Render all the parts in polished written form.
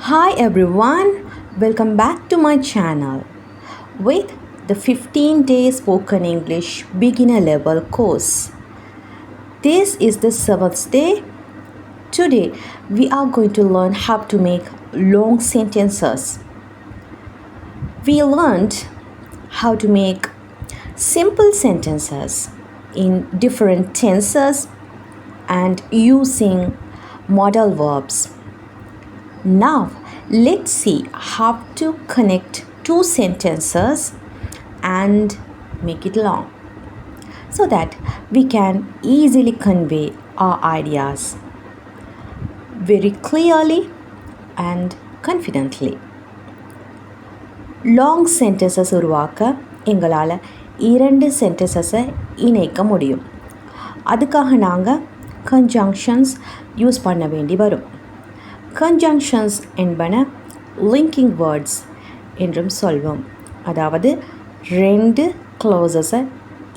Hi everyone, welcome back to my channel with the 15 days spoken English beginner level course. This is the 7th day. Today we are going to learn how to make long sentences. We learned how to make simple sentences in different tenses and using modal verbs. Now, let's see how to connect two sentences and make it long so that we can easily convey our ideas very clearly and confidently. Long sentences உருவாக்க எங்களால் 2 sentences இணைக்க முடியும். அதுக்காக நாங்கள் conjunctions use பண்ண வேண்டி வரும். Conjunctions என்பன linking words என்றும் சொல்வோம். அதாவது 2 clauses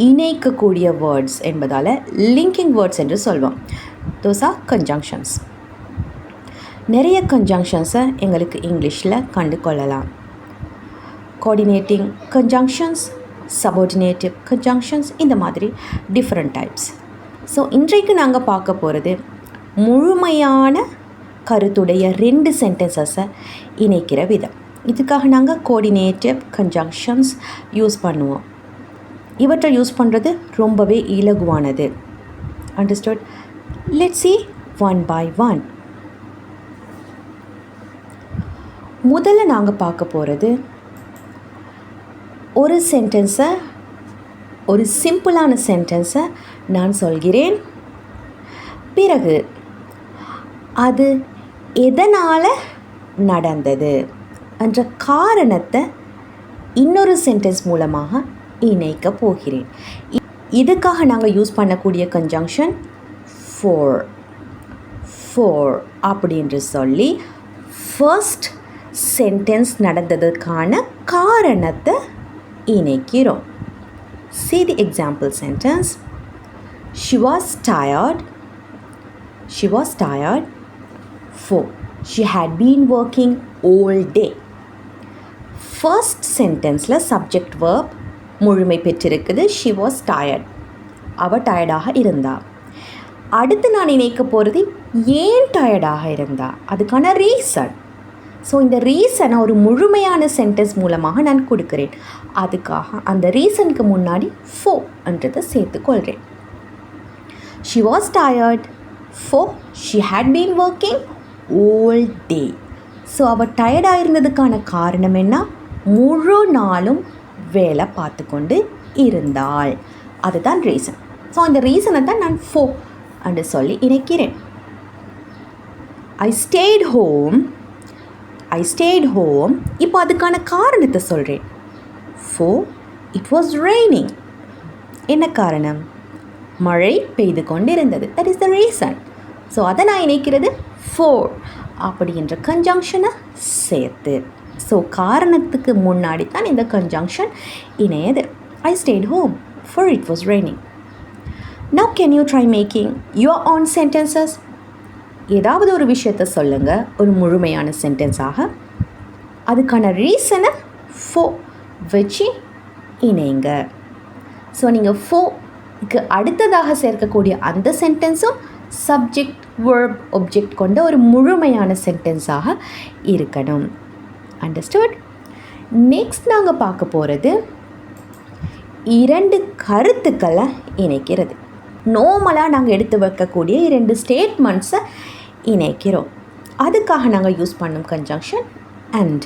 இணைக்கக்கூடிய words என்பதால் linking words என்று சொல்வோம். Those are conjunctions. நிறைய conjunctions எங்களுக்கு இங்கிலீஷில் கண்டு கொள்ளலாம். Coordinating conjunctions, subordinative conjunctions, இந்த மாதிரி different types. ஸோ இன்றைக்கு நாங்கள் பார்க்க போகிறது முழுமையான கருத்துடைய 2 சென்டென்சஸை இணைக்கிற விதம். இதுக்காக நாங்கள் கோஆர்டினேட்டிவ் கன்ஜங்ஷன்ஸ் யூஸ் பண்ணுவோம். இவற்றை யூஸ் பண்ணுறது ரொம்பவே இலகுவானது. Understood? Let's see one by one. முதல்ல நாங்கள் பார்க்க போகிறது ஒரு சென்டென்ஸை, ஒரு சிம்பிளான சென்டென்ஸை நான் சொல்கிறேன். பிறகு அது எதனால் நடந்தது என்ற காரணத்தை இன்னொரு சென்டென்ஸ் மூலமாக இணைக்க போகிறேன். இதுக்காக நாங்கள் யூஸ் பண்ணக்கூடிய கன்ஜங்ஷன் for அப்படின்று சொல்லி ஃபர்ஸ்ட் சென்டென்ஸ் நடந்ததுக்கான காரணத்தை இணைக்கிறோம். See the example sentence. She was tired for she had been working all day. First sentenceல subject verb முழுமை பெற்றிருக்குது. She was tired. அவ டயர்டாக இருந்தா. அடுத்து நான் இணைக்க போகிறது ஏன் டயர்டாக இருந்தா, அதுக்கான ரீசன். ஸோ இந்த ரீசனை ஒரு முழுமையான சென்டென்ஸ் மூலமாக நான் கொடுக்குறேன். அதுக்காக அந்த ரீசனுக்கு முன்னாடி for என்றதை சேர்த்துக்கொள்கிறேன். She was tired for she had been working all day. So அவள் டயர்டாக இருந்ததுக்கான காரணம் என்ன? முழு நாளும் வேலை பார்த்து கொண்டு இருந்தாள். அதுதான் ரீசன். ஸோ அந்த ரீசனை தான் நான் for என்று சொல்லி இணைக்கிறேன். I stayed home. இப்போ அதுக்கான காரணத்தை சொல்கிறேன். for it was raining. என்ன காரணம்? மழை பெய்து கொண்டு இருந்தது. That is the reason. So அதை நான் இணைக்கிறது for அப்படின்ற கன்ஜங்ஷனை சேர்த்து. ஸோ காரணத்துக்கு முன்னாடி தான் இந்த conjunction இணையது. I stayed home for it was raining. Now can you try making your own sentences? ஏதாவது ஒரு விஷயத்தை சொல்லுங்கள் ஒரு முழுமையான சென்டென்ஸாக. அதுக்கான ரீசனை for வச்சு இணைங்க. ஸோ நீங்கள் forக்கு அடுத்ததாக சேர்க்கக்கூடிய அந்த சென்டென்ஸும் சப்ஜெக்ட் வேர்ப் ஒப்ஜெக்ட் கொண்ட ஒரு முழுமையான சென்டென்ஸாக இருக்கணும். அண்டர்ஸ்டுட்? நெக்ஸ்ட் நாங்கள் பார்க்க போகிறது 2 கருத்துக்களை இணைக்கிறது. நார்மலாக நாங்கள் எடுத்து வைக்கக்கூடிய 2 ஸ்டேட்மெண்ட்ஸை இணைக்கிறோம். அதுக்காக நாங்கள் யூஸ் பண்ணும் கன்ஜங்ஷன் and.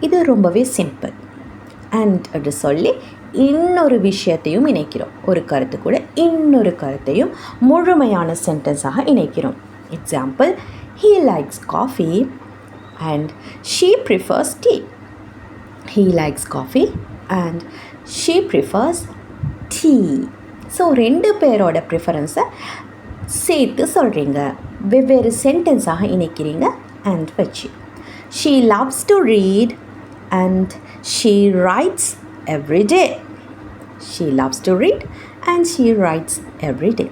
இது ரொம்பவே சிம்பிள். and என்று சொல்லி இன்னொரு விஷயத்தையும் இணைக்கிறோம். ஒரு கருத்து கூட இன்னொரு கருத்தையும் முழுமையான சென்டென்ஸாக இணைக்கிறோம். Example, he likes coffee and she prefers tea. He likes coffee and she prefers tea. So 2 பேரோட ப்ரிஃபரன்ஸை சேர்த்து சொல்கிறீங்க. வெவ்வேறு சென்டென்ஸாக இணைக்கிறீங்க and வச்சு. She loves to read and she writes every day. She loves to read and she writes every day.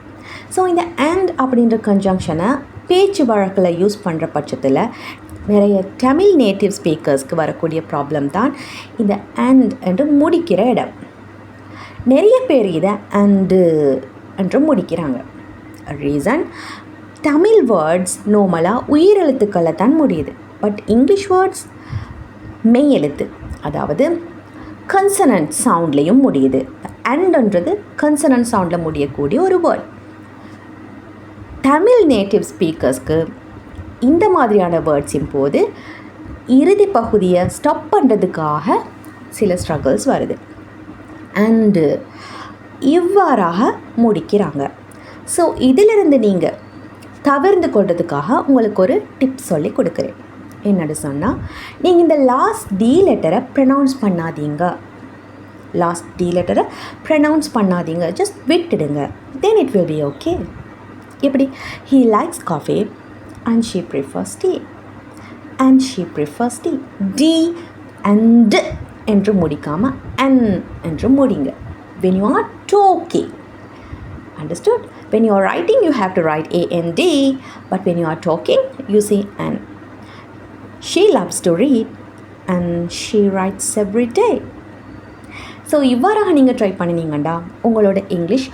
So இந்த and அப்படின்ற கன்ஜங்ஷனை பேச்சு வழக்கில் use பண்ணுற பட்சத்தில் நிறைய தமிழ் நேட்டிவ் ஸ்பீக்கர்ஸ்க்கு வரக்கூடிய ப்ராப்ளம் தான் இந்த அண்ட் என்று முடிக்கிற இடம். நிறைய பேர் இதை அண்டு என்று முடிக்கிறாங்க. ரீசன், தமிழ் வேர்ட்ஸ் நார்மலாக உயிரெழுத்துக்களை தான் முடியுது. பட் இங்கிலீஷ் வேர்ட்ஸ் மெய் எழுத்து, அதாவது கன்சனன்ட் சவுண்ட்லேயும் முடியுது. அண்டுன்றது கன்சனன்ட் சவுண்டில் முடியக்கூடிய ஒரு வேர்ட். தமிழ் நேட்டிவ் ஸ்பீக்கர்ஸ்க்கு இந்த மாதிரியான வேர்ட்ஸின் போது இறுதி பகுதியை ஸ்டாப் பண்ணுறதுக்காக சில ஸ்ட்ரகிள்ஸ் வருது. அண்டு இவ்வாறாக முடிக்கிறாங்க. ஸோ இதிலிருந்து நீங்கள் தவிர்த்து கொள்றதுக்காக உங்களுக்கு ஒரு டிப்ஸ் சொல்லி கொடுக்குறேன். என்னென்னு சொன்னால், நீங்கள் இந்த லாஸ்ட் டி லெட்டரை ப்ரொனவுன்ஸ் பண்ணாதீங்க. ஜஸ்ட் விட்டுடுங்க. Then it will be okay. எப்படி, he likes coffee and she prefers tea. D and என்று முடிக்காமல் an என்று முடிங்க. When you are talking, understood? When you are writing, you have to write AND, but when you are talking, you say an. She loves to read and she writes every day. So இவ்வாறாக நீங்கள் try பண்ணினீங்கண்டா உங்களோட English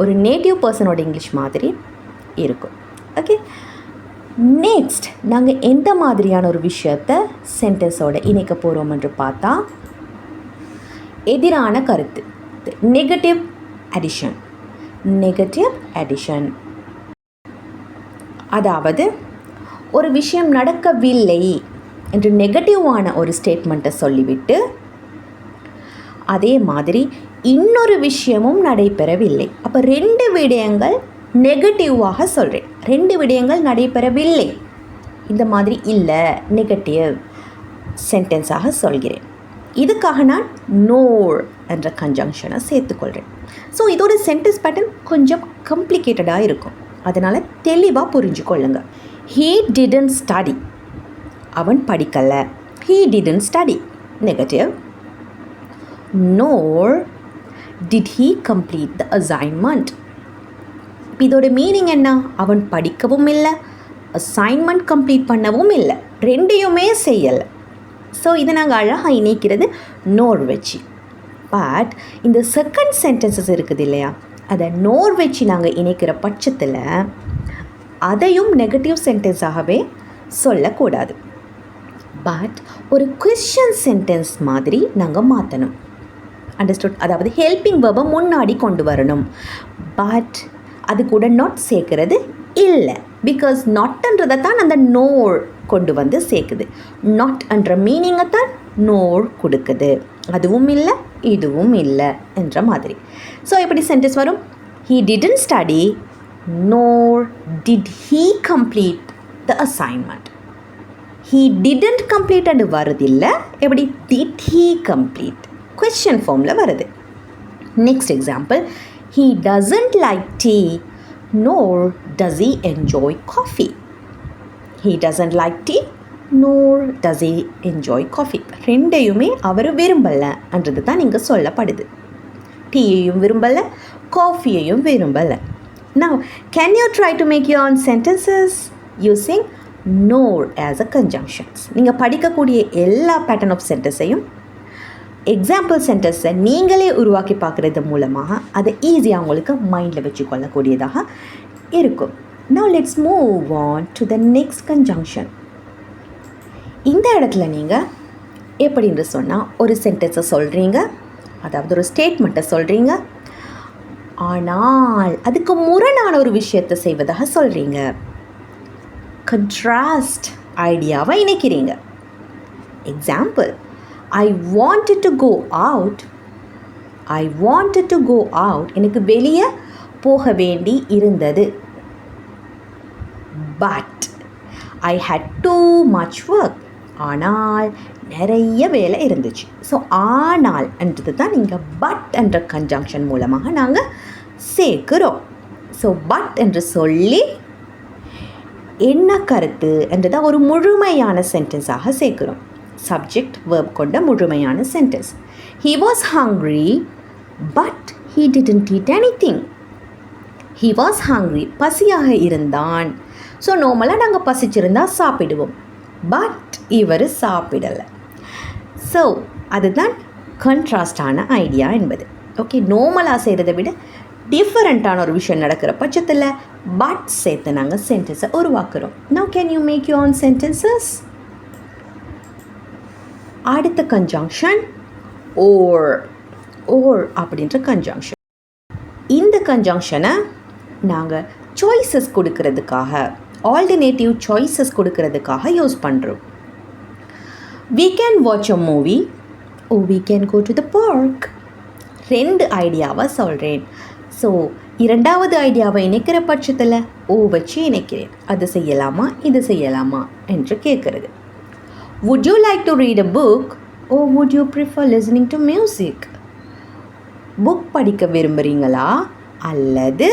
ஒரு native பர்சனோட English மாதிரி இருக்கும். Okay, next நாங்கள் எந்த மாதிரியான ஒரு விஷயத்தை சென்டென்ஸோடு இணைக்க போகிறோம் என்று பார்த்தா, எதிரான கருத்து, நெகட்டிவ் அடிஷன். அதாவது ஒரு விஷயம் நடக்கவில்லை என்று நெகட்டிவான ஒரு ஸ்டேட்மெண்ட்டை சொல்லிவிட்டு, அதே மாதிரி இன்னொரு விஷயமும் நடைபெறவில்லை. அப்போ 2 விடயங்கள் நெகட்டிவாக சொல்கிறேன். 2 விடயங்கள் நடைபெறவில்லை, இந்த மாதிரி இல்லை, நெகட்டிவ் சென்டென்ஸாக சொல்கிறேன். இதுக்காக நான் நோர் என்ற கன்ஜங்ஷனை சேர்த்துக்கொள்கிறேன். ஸோ இதோட சென்டென்ஸ் பேட்டர்ன் கொஞ்சம் காம்ப்ளிகேட்டடாக இருக்கும், அதனால் தெளிவாக புரிஞ்சு கொள்ளுங்க. He didn't study, அவன் படிக்கலை. He didn't study, negative. Nor did he complete the assignment. இதோட மீனிங் என்ன? அவன் படிக்கவும் இல்லை, அசைன்மெண்ட் கம்ப்ளீட் பண்ணவும் இல்லை, 2யுமே செய்யலை. ஸோ இதை நாங்கள் அழகாக இணைக்கிறது நோர் வச்சு. பட் இந்த செகண்ட் சென்டென்சஸ் இருக்குது இல்லையா, அதை நோர் வச்சு நாங்கள் இணைக்கிற பட்சத்தில் அதையும் நெகட்டிவ் சென்டென்ஸாகவே சொல்லக்கூடாது. பட் ஒரு குவெஸ்சன் சென்டென்ஸ் மாதிரி நாங்கள் மாற்றணும். அண்டர்ஸ்டுட்? அதாவது ஹெல்பிங் வேர்பை முன்னாடி கொண்டு வரணும். பட் அது கூட நாட் சேர்க்கிறது இல்லை. பிகாஸ் நாட்ன்றதை தான் அந்த நோர் கொண்டு வந்து சேர்க்குது. நாட் என்ற மீனிங்கை தான் நோர் கொடுக்குது. அதுவும் இல்லை, இதுவும் இல்லை என்ற மாதிரி. ஸோ எப்படி சென்டென்ஸ் வரும்? He didn't study, nor did he complete the assignment. He didn't complete and வருதில்லை. எப்படி? Did he complete? Question formல வருது. Next example, he doesn't like tea, nor does he enjoy coffee. He doesn't like tea, nor does he enjoy coffee. 2யுமே அவர் விரும்பலை என்றது தான் இங்கே சொல்லப்படுது. டீயையும் விரும்பலை, காஃபியையும் விரும்பலை. Now, can you try to make your own sentences using nor as a conjunctions? நீங்கள் படிக்கக்கூடிய எல்லா பேட்டர்ன் ஆஃப் சென்டென்ஸையும் எக்ஸாம்பிள் சென்டென்ஸை நீங்களே உருவாக்கி பார்க்குறது மூலமாக அதை ஈஸியாக உங்களுக்கு மைண்டில் வச்சுக்கொள்ளக்கூடியதாக இருக்கும். Now let's move on to the next conjunction. இந்த இடத்துல நீங்கள் எப்படின்னு சொன்னால், ஒரு சென்டென்ஸை சொல்கிறீங்க, அதாவது ஒரு ஸ்டேட்மெண்ட்டை சொல்கிறீங்க, ஆனால் அதுக்கு முரணான ஒரு விஷயத்தை செய்வதாக சொல்கிறீங்க. கண்ட்ராஸ்ட் ஐடியாவை இணைக்கிறீங்க. Example, I wanted to go out. எனக்கு வெளியே போக வேண்டி இருந்தது. But I had too much work. ஆனால் நிறைய வேலை இருந்துச்சு. ஸோ ஆனால் என்றது தான் நீங்கள் பட் என்ற கன்ஜங்ஷன் மூலமாக நாங்கள் சேர்க்கிறோம். ஸோ பட் என்று சொல்லி என்ன கருத்து என்றதை ஒரு முழுமையான சென்டென்ஸாக சேர்க்கிறோம். சப்ஜெக்ட் வேர்ப் கொண்ட முழுமையான sentence. He was hungry but he didn't eat anything. He was hungry, பசியாக இருந்தான். ஸோ நார்மலாக நாங்கள் பசிச்சிருந்தால் சாப்பிடுவோம். பட் இவர் சாப்பிடலை. ஸோ அதுதான் கண்ட்ராஸ்டான ஐடியா என்பது. ஓகே, நார்மலாக செய்கிறத விட டிஃபரெண்ட்டான ஒரு விஷயம் நடக்கிற பட்சத்தில் பட் சேர்த்து நாங்கள் சென்டென்ஸை உருவாக்குறோம். Now can you make your own sentences? அடுத்த கன்ஜங்ஷன் ஓர். ஓர் அப்படின்ற கன்ஜங்ஷன். இந்த கன்ஜங்ஷனை நாங்கள் சாய்ஸஸ் கொடுக்கறதுக்காக, ஆல்டர்னேட்டிவ் சாய்ஸஸ் கொடுக்கறதுக்காக யூஸ் பண்ணுறோம். We can watch a movie or we can go to the park. 2 ஐடியாவை சொல்கிறேன். ஸோ இரண்டாவது ஐடியாவை இணைக்கிற பட்சத்தில் ஓ வச்சு இணைக்கிறேன். அது செய்யலாமா இது செய்யலாமா என்று கேட்குறது. Would you like to read a book or would you prefer listening to music? Book படிக்க விரும்புகிறீங்களா அல்லது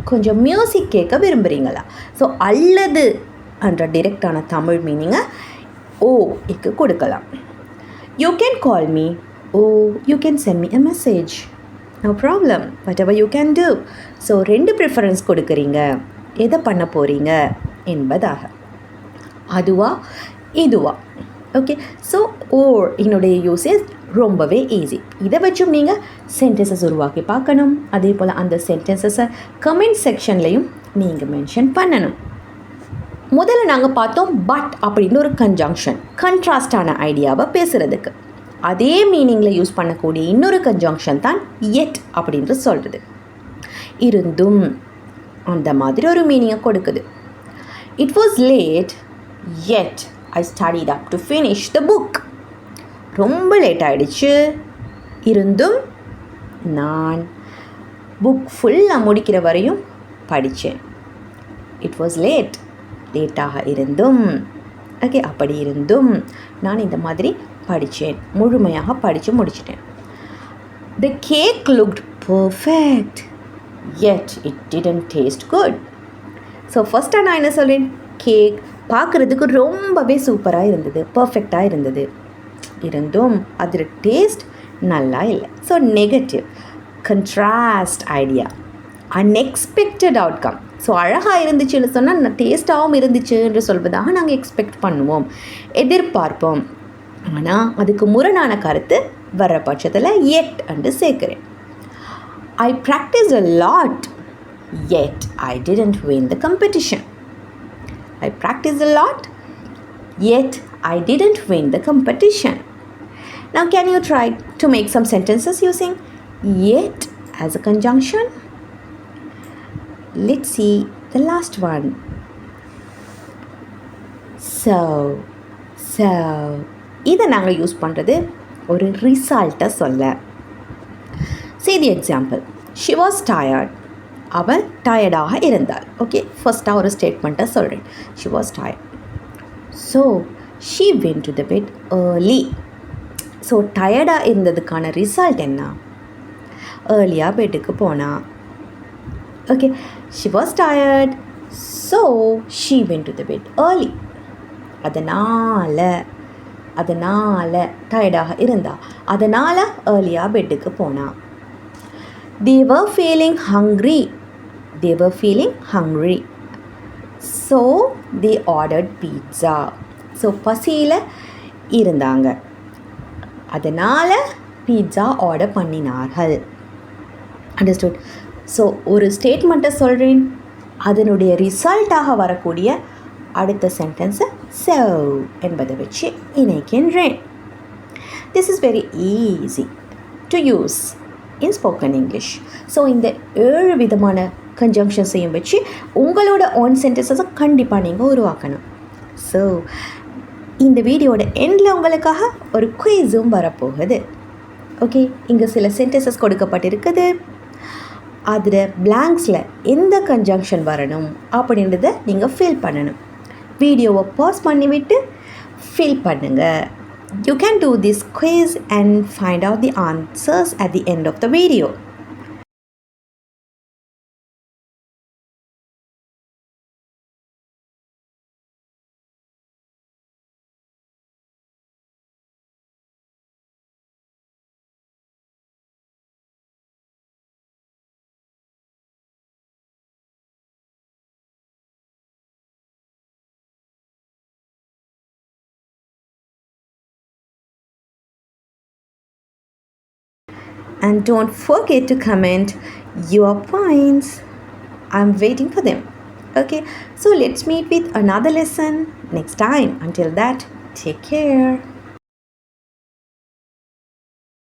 கொஞ்சம் மியூசிக் கேட்க விரும்புகிறீங்களா? ஸோ அல்லது என்ற டிரெக்டான தமிழ் மீனிங்கை ஓக்கு கொடுக்கலாம். You can call me or you can send me a message. No problem, whatever you can do. So 2 preference கொடுக்குறீங்க, எதை பண்ண போகிறீங்க என்பதாக. அதுவா இதுவா? ஓகே, ஸோ ஓர் என்னுடைய யூசேஜ் ரொம்பவே ஈஸி. இதை வச்சும் நீங்கள் சென்டென்சஸ் உருவாக்கி பார்க்கணும். அதே போல் அந்த சென்டென்சஸை கமெண்ட் செக்ஷன்லையும் நீங்கள் மென்ஷன் பண்ணணும். முதல்ல நாங்கள் பார்த்தோம் பட் அப்படின்னு ஒரு கன்ஜங்ஷன், கண்ட்ராஸ்டான ஐடியாவை பேசுகிறதுக்கு. அதே மீனிங்கில் யூஸ் பண்ணக்கூடிய இன்னொரு கன்ஜங்ஷன் தான் எட் அப்படின்ட்டு சொல்கிறது. இருந்தும் அந்த மாதிரி ஒரு மீனிங்கை கொடுக்குது. It was late yet I studied up to finish the book. ரொம்ப லேட் ஆகிடுச்சு, இருந்தும் நான் புக் ஃபுல்லாக முடிக்கிற வரையும் படித்தேன். இட் வாஸ் லேட், லேட்டாக இருந்தும். ஓகே, அப்படி இருந்தும் நான் இந்த மாதிரி படித்தேன், முழுமையாக படித்து முடிச்சிட்டேன். The cake looked perfect yet it didn't taste good. So ஃபஸ்ட்டாக நான் என்ன சொல்கிறேன், கேக் பார்க்குறதுக்கு ரொம்பவே சூப்பராக இருந்தது, பர்ஃபெக்டாக இருந்தது, இருந்தும் அதோட டேஸ்ட் நல்லா இல்லை. So negative, contrast idea, unexpected outcome. So அழகாக இருந்துச்சுன்னு சொன்னால் டேஸ்ட்டாகவும் இருந்துச்சு என்று சொல்வதாக நாங்கள் எக்ஸ்பெக்ட் பண்ணுவோம், எதிர்பார்ப்போம். ஆனால் அதுக்கு முரணான கருத்து வர்ற பட்சத்தில் எட் என்று சேர்க்குறேன். I practice a lot yet I didn't win the competition. I practice a lot yet I didn't win the competition. Now can you try to make some sentences using yet as a conjunction? Let's see the last one. So இதை நாங்கள் use பண்ணுறது ஒரு ரிசல்ட்டை சொல்ல. See the example. She was tired. அவள் டயர்டாக இருந்தாள். Okay, ஃபர்ஸ்ட்டாக ஒரு ஸ்டேட்மெண்ட்டை சொல்கிறேன். She was tired. So she went to the bed early. So டயர்டாக இருந்ததுக்கான ரிசல்ட் என்ன? ஏர்லியாக பெட்டுக்கு போனா. Okay, she was tired, so she went to the bed early. அதனால் டயர்டாக இருந்தா, அதனால் ஏர்லியாக பெட்டுக்கு போனா. They were feeling hungry. So they ordered pizza. So பசியில் இருந்தாங்க, அதனால் பீட்சா ஆர்டர் பண்ணினார்கள். அண்டர்ஸ்டுட்? ஸோ ஒரு ஸ்டேட்மெண்ட்டை சொல்கிறேன், அதனுடைய ரிசல்ட்டாக வரக்கூடிய அடுத்த சென்டென்ஸை சர்வ் என்பதை வச்சு இணைக்கின்றேன். This is very easy to use in spoken English. So இந்த 7 விதமான கன்ஜங்ஷன்ஸையும் வச்சு உங்களோட ஓன் சென்டென்ஸஸை கண்டிப்பாக நீங்கள் உருவாக்கணும். ஸோ இந்த வீடியோட எண்டில் உங்களுக்காக ஒரு குயிஸும் வரப்போகுது. ஓகே, இங்கே சில சென்டென்சஸ் கொடுக்கப்பட்டிருக்குது. அதில் பிளாங்க்ஸில் எந்த கன்ஜங்ஷன் வரணும் அப்படின்றத நீங்கள் ஃபில் பண்ணணும். வீடியோவை பாஸ் பண்ணிவிட்டு ஃபில் பண்ணுங்கள். You can do this quiz and find out the answers at the end of the video. And don't forget to comment your points. I'm waiting for them. Okay, so let's meet with another lesson next time. Until that, take care.